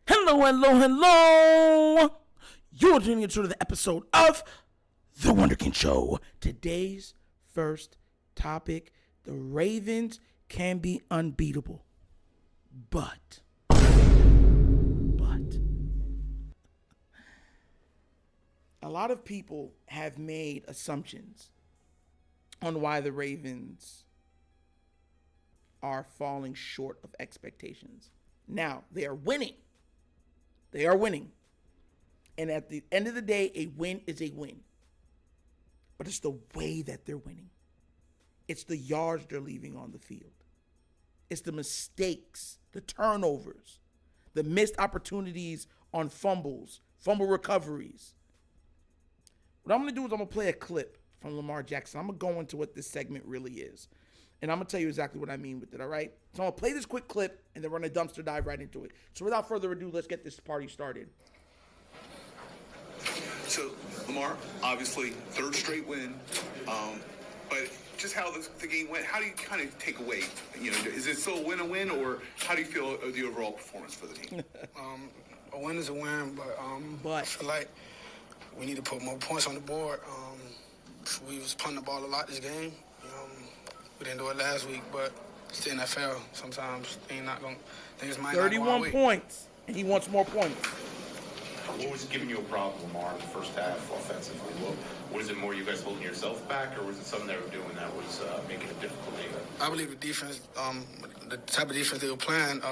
Hello, hello, hello. You're tuning into the episode of The Wunderkind Show. Today's first topic, the Ravens can be unbeatable. But, a lot of people have made assumptions on why the Ravens are falling short of expectations. Now, they are winning. They are winning. And at the end of the day, a win is a win. But it's the way that they're winning. It's the yards they're leaving on the field. It's the mistakes, the turnovers, the missed opportunities on fumbles, fumble recoveries. What I'm going to do is I'm going to play a clip from Lamar Jackson. I'm going to go into what this segment really is. And I'm going to tell you exactly what I mean with it, all right? So I'm going to play this quick clip, and then we're going to dumpster dive right into it. So without further ado, let's get this party started. So, Lamar, obviously, third straight win. But just how the game went, how do you kind of take away? You know, is it still a win, or how do you feel of the overall performance for the team? A win is a win, but I feel like we need to put more points on the board. We was punting the ball a lot this game. We didn't do it last week, but it's the NFL. Sometimes things might 31 points, and he wants more points. What was giving you a problem, Lamar, in the first half offensively? What is it more you guys holding yourself back, or was it something they were doing that was making it difficult? I believe the defense, the type of defense they were playing,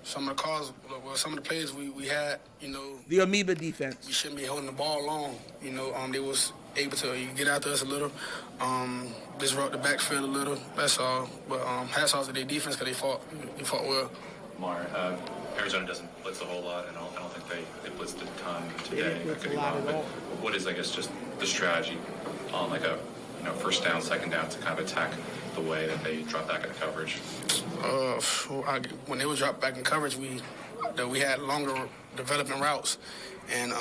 some of the calls, some of the plays we had, The amoeba defense. We shouldn't be holding the ball long. They was able to get after us a little, disrupt the backfield a little. That's all. But hats off to their defense because they fought well. Lamar, Arizona doesn't blitz a whole lot, and I don't think they blitzed a ton today. They didn't blitz a lot at all. What is, I guess, just the strategy on like a first down, second down to kind of attack the way that they drop back into coverage? When they would drop back in coverage, we had longer development routes, and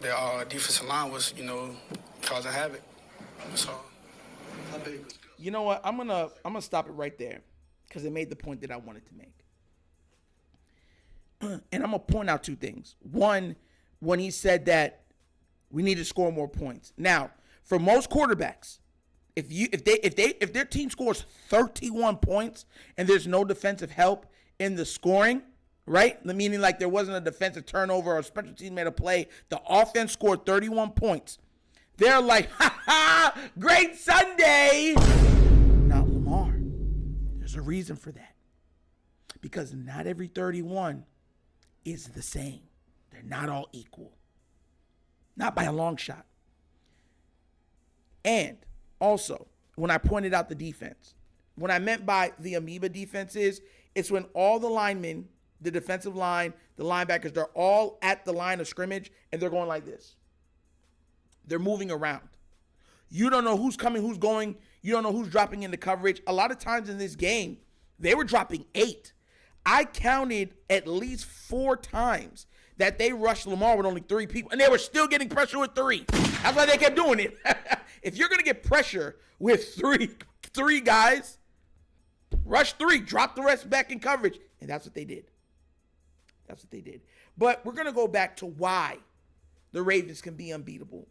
their defensive line was, causing havoc. So, You know what? I'm gonna stop it right there because it made the point that I wanted to make. And I'm gonna point out two things. One, when he said that we need to score more points. Now, for most quarterbacks, if their team scores 31 points and there's no defensive help in the scoring, right? Meaning like there wasn't a defensive turnover or a special team made a play, the offense scored 31 points. They're like, great Sunday. Not Lamar. There's a reason for that. Because not every 31 is the same. They're not all equal. Not by a long shot. And also, when I pointed out the defense, what I meant by the amoeba defense is, it's when all the linemen, the defensive line, the linebackers, they're all at the line of scrimmage and they're going like this. They're moving around. You don't know who's coming, who's going. You don't know who's dropping into coverage. A lot of times in this game, they were dropping 8. I counted at least 4 times that they rushed Lamar with only 3 people, and they were still getting pressure with 3. That's why they kept doing it. If you're going to get pressure with three guys, rush 3, drop the rest back in coverage. And that's what they did. That's what they did. But we're going to go back to why the Ravens can be unbeatable.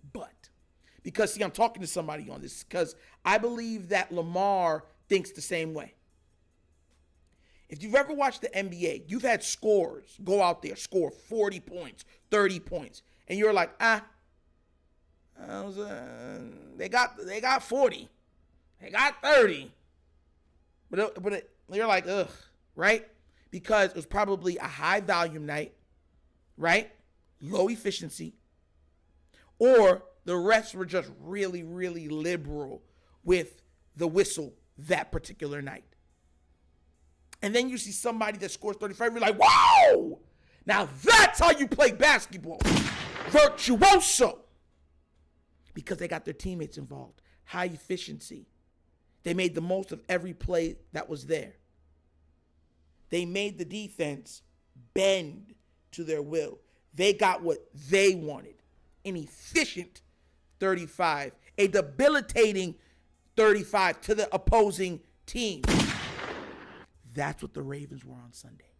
Because, see, I'm talking to somebody on this because I believe that Lamar thinks the same way. If you've ever watched the NBA, you've had scorers go out there, score 40 points, 30 points, and you're like, they got 40, they got 30, but you're like, ugh, right? Because it was probably a high volume night, right? Low efficiency, or the refs were just really, really liberal with the whistle that particular night. And then you see somebody that scores 35, you're like, whoa! Now that's how you play basketball. Virtuoso. Because they got their teammates involved. High efficiency. They made the most of every play that was there. They made the defense bend to their will. They got what they wanted. An efficient 35. A debilitating 35 to the opposing team. That's what the Ravens were on Sunday.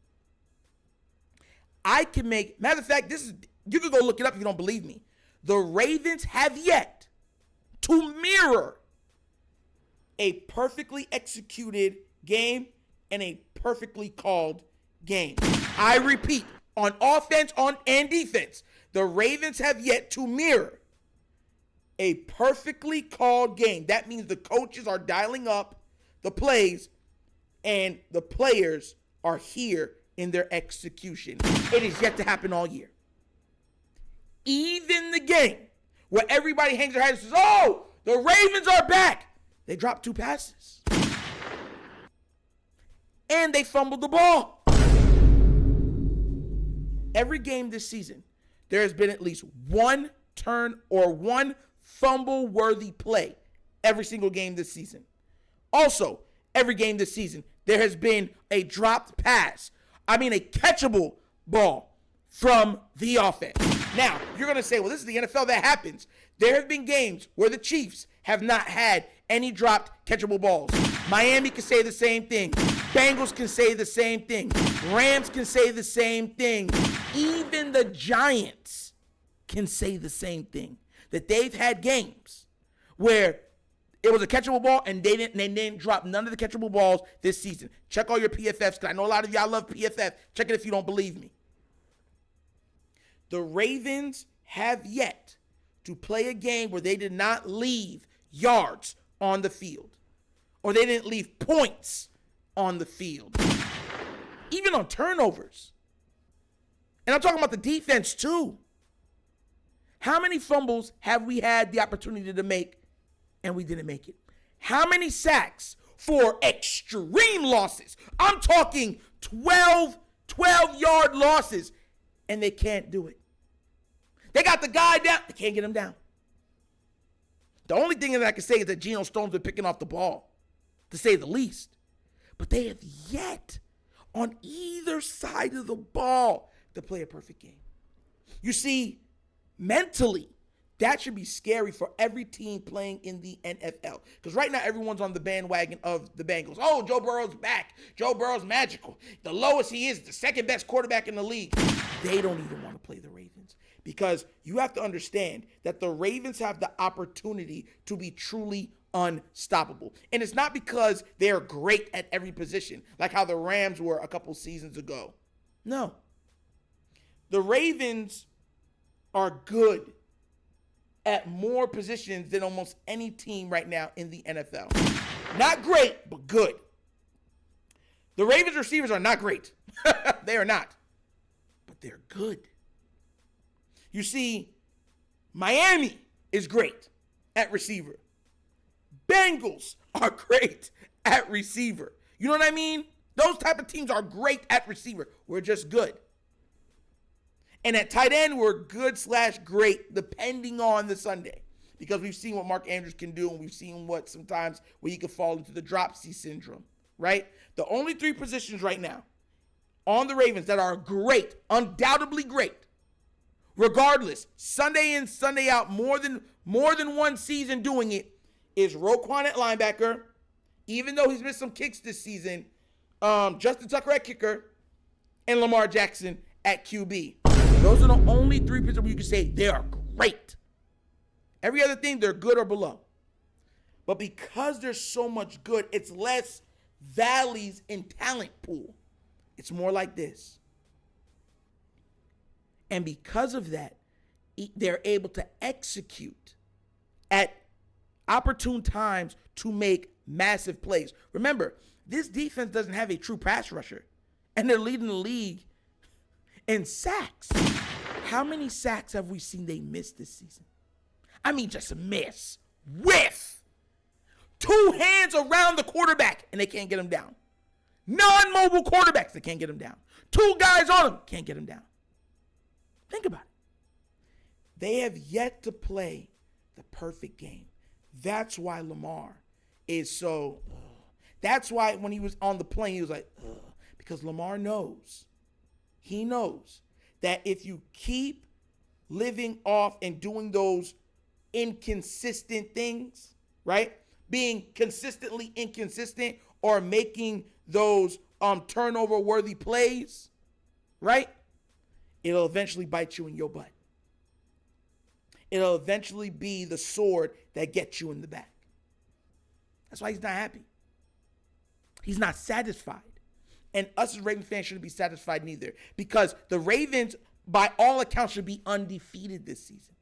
I can make, matter of fact, you can go look it up if you don't believe me. The Ravens have yet to mirror a perfectly executed game and a perfectly called game. I repeat, on offense and defense, the Ravens have yet to mirror a perfectly called game. That means the coaches are dialing up the plays and the players are here in their execution. It is yet to happen all year. Even the game where everybody hangs their head and says, oh, the Ravens are back. They dropped 2 passes. And they fumbled the ball. Every game this season, there has been at least one turn or one fumble-worthy play every single game this season. Also, every game this season, there has been a dropped pass. I mean, a catchable ball from the offense. Now, you're going to say, well, this is the NFL. That happens. There have been games where the Chiefs have not had any dropped catchable balls. Miami can say the same thing. Bengals can say the same thing. Rams can say the same thing. Even the Giants can say the same thing. That they've had games where it was a catchable ball and they didn't drop none of the catchable balls this season. Check all your PFFs, because I know a lot of y'all love PFF. Check it if you don't believe me. The Ravens have yet to play a game where they did not leave yards on the field, or they didn't leave points on the field, even on turnovers. And I'm talking about the defense too. How many fumbles have we had the opportunity to make and we didn't make it? How many sacks for extreme losses? I'm talking 12-yard losses, and they can't do it. They got the guy down. They can't get him down. The only thing that I can say is that Geno Stone's been picking off the ball, to say the least. But they have yet, on either side of the ball, to play a perfect game. You see, mentally, that should be scary for every team playing in the NFL. Because right now, everyone's on the bandwagon of the Bengals. Oh, Joe Burrow's back. Joe Burrow's magical. The lowest he is, the second best quarterback in the league. They don't even want to play the Ravens. Because you have to understand that the Ravens have the opportunity to be truly unstoppable. And it's not because they're great at every position, like how the Rams were a couple seasons ago. No. The Ravens are good at more positions than almost any team right now in the NFL. Not great, but good. The Ravens receivers are not great. They are not. But they're good. You see, Miami is great at receiver. Bengals are great at receiver. You know what I mean? Those type of teams are great at receiver. We're just good. And at tight end, we're good/great, depending on the Sunday. Because we've seen what Mark Andrews can do, and we've seen what sometimes where he can fall into the dropsy syndrome, right? The only 3 positions right now on the Ravens that are great, undoubtedly great, regardless, Sunday in, Sunday out, more than one season doing it, is Roquan at linebacker, even though he's missed some kicks this season, Justin Tucker at kicker, and Lamar Jackson at QB. Those are the only 3 positions where you can say they are great. Every other thing, they're good or below. But because there's so much good, it's less valleys in talent pool. It's more like this. And because of that, they're able to execute at opportune times to make massive plays. Remember, this defense doesn't have a true pass rusher, and they're leading the league in sacks. How many sacks have we seen they miss this season? I mean, just miss. Whiff. 2 hands around the quarterback, and they can't get him down. Non-mobile quarterbacks, they can't get him down. 2 guys on him, can't get him down. Think about it. They have yet to play the perfect game. That's why Lamar is so, that's why when he was on the plane, he was like, because Lamar knows. He knows that if you keep living off and doing those inconsistent things, right? Being consistently inconsistent or making those turnover-worthy plays, right? it'll eventually bite you in your butt. It'll eventually be the sword that gets you in the back. That's why he's not happy. He's not satisfied. And us as Ravens fans shouldn't be satisfied neither, because the Ravens, by all accounts, should be undefeated this season.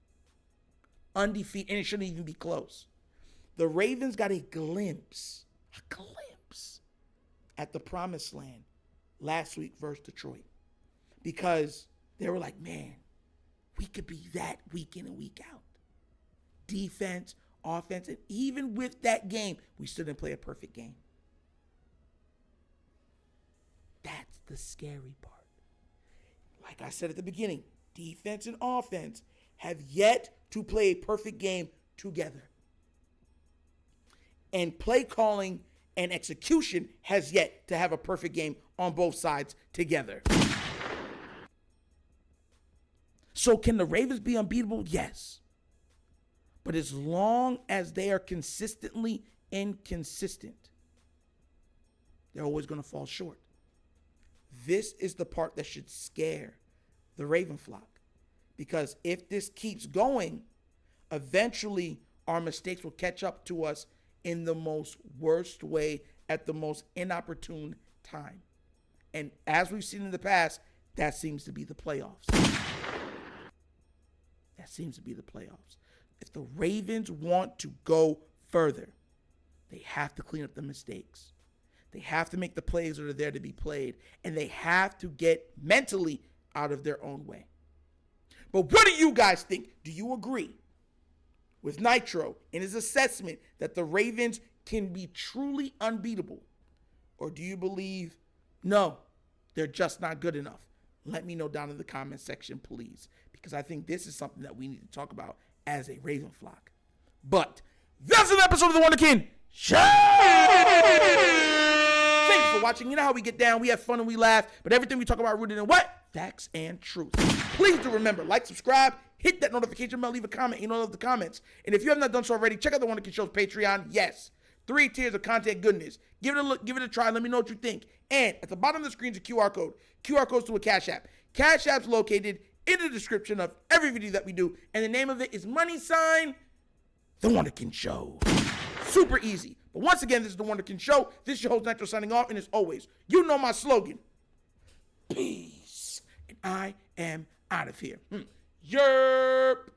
Undefeated, and it shouldn't even be close. The Ravens got a glimpse at the promised land last week versus Detroit, because they were like, man, we could be that week in and week out. Defense, offense, and even with that game, we still didn't play a perfect game. That's the scary part. Like I said at the beginning, defense and offense have yet to play a perfect game together. And play calling and execution has yet to have a perfect game on both sides together. So can the Ravens be unbeatable? Yes. But as long as they are consistently inconsistent, they're always going to fall short. This is the part that should scare the Raven flock. Because if this keeps going, eventually our mistakes will catch up to us in the most worst way at the most inopportune time. And as we've seen in the past, that seems to be the playoffs. That seems to be the playoffs. If the Ravens want to go further, they have to clean up the mistakes. They have to make the plays that are there to be played, and they have to get mentally out of their own way. But what do you guys think? Do you agree with Nitro in his assessment that the Ravens can be truly unbeatable? Or do you believe, no, they're just not good enough? Let me know down in the comment section, please, because I think this is something that we need to talk about as a Raven flock. But that's an episode of The Wonder Kid Show! Thanks for watching. You know how we get down. We have fun and we laugh, but everything we talk about rooted in what? Facts and truth. Please do remember, like, subscribe, hit that notification bell, leave a comment. You know, love the comments. And if you have not done so already, check out The Wonder Kid Show's Patreon. Yes, 3 tiers of content goodness. Give it a look, give it a try. Let me know what you think. And at the bottom of the screen is a QR code. QR code's to a Cash App. Cash App's located in the description of every video that we do. And the name of it is The Wunderkind Show. Super easy. But once again, this is The Wunderkind Show. This is your host, Nitro, signing off. And as always, you know my slogan. Peace. And I am out of here. Yerp.